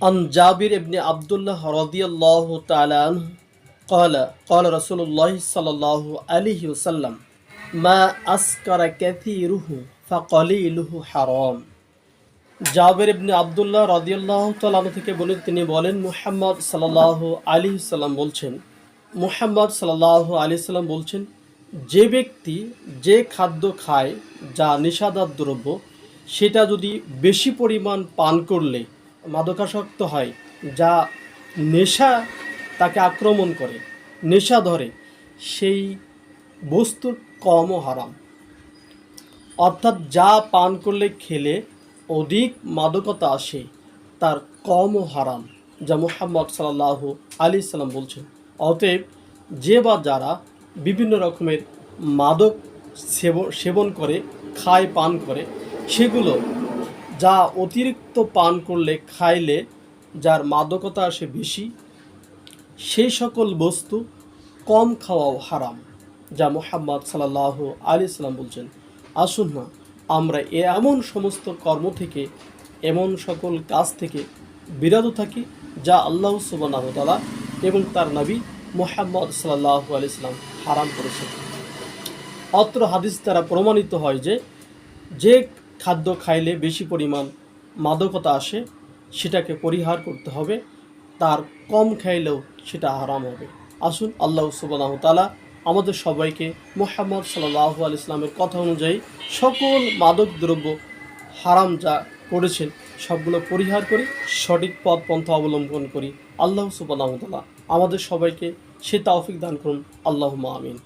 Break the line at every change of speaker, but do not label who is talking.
عن جابر بن عبد الله رضي الله تعالى عنه قال قال رسول الله صلى الله عليه وسلم ما أسكر كثيره فقليله حرام। জাবের ইবনে আব্দুল্লাহ রাদিয়াল্লাহু তাআলা আনহু থেকে তিনি বলেন মুহাম্মদ সাল্লাল্লাহু আলাইহি সাল্লাম বলছেন যে ব্যক্তি যে খাদ্য খায় যা নেশাদার দ্রব্য সেটা যদি বেশি পরিমাণ পান করলে মাদকাসক্ত হয়, যা নেশা তাকে আক্রমণ করে, নেশা ধরে, সেই বস্তুর কমও হারাম। অর্থাৎ যা পান করলে খেলে অধিক মাদকতা আসে তার কমও হারাম, যা মুহাম্মদ সাল্লাল্লাহু আলাইহি সাল্লাম বলছেন। অতএব যে বা যারা বিভিন্ন রকমের মাদক সেবন করে, খায়, পান করে, সেগুলো যা অতিরিক্ত পান করলে, খাইলে যার মাদকতা আসে বেশি, সেই সকল বস্তু কম খাওয়াও হারাম, যা মুহাম্মদ সাল্লাল্লাহু আলাইহি সাল্লাম বলছেন। আসুন না আমরা এমন সমস্ত কর্ম থেকে, এমন সকল কাজ থেকে বিরত থাকি যা আল্লাহ সুবহানাহু ওয়া তাআলা এবং তার নবী মুহাম্মদ সাল্লাল্লাহু আলাইহি সাল্লাম হারাম করেছেন। অত্র হাদিস দ্বারা প্রমাণিত হয় যে খাদ্য খাইলে বেশি পরিমাণ মাদকতা আসে সেটাকে পরিহার করতে হবে, তার কম খাইলেও সেটা হারাম হবে। আসুন আল্লাহ সুবহানাহু ওয়া তাআলা আমাদের সবাইকে মুহাম্মদ সাল্লাল্লাহু আলাইহি সাল্লামের কথা অনুযায়ী সকল মাদক দ্রব্য হারাম যা করেছেন সবগুলো পরিহার করি, সঠিক পথ পন্থা অবলম্বন করি। আল্লাহ সুবহানাহু ওয়া তাআলা আমাদের সবাইকে সে তৌফিক দান করুন। আল্লাহুম্মা আমিন।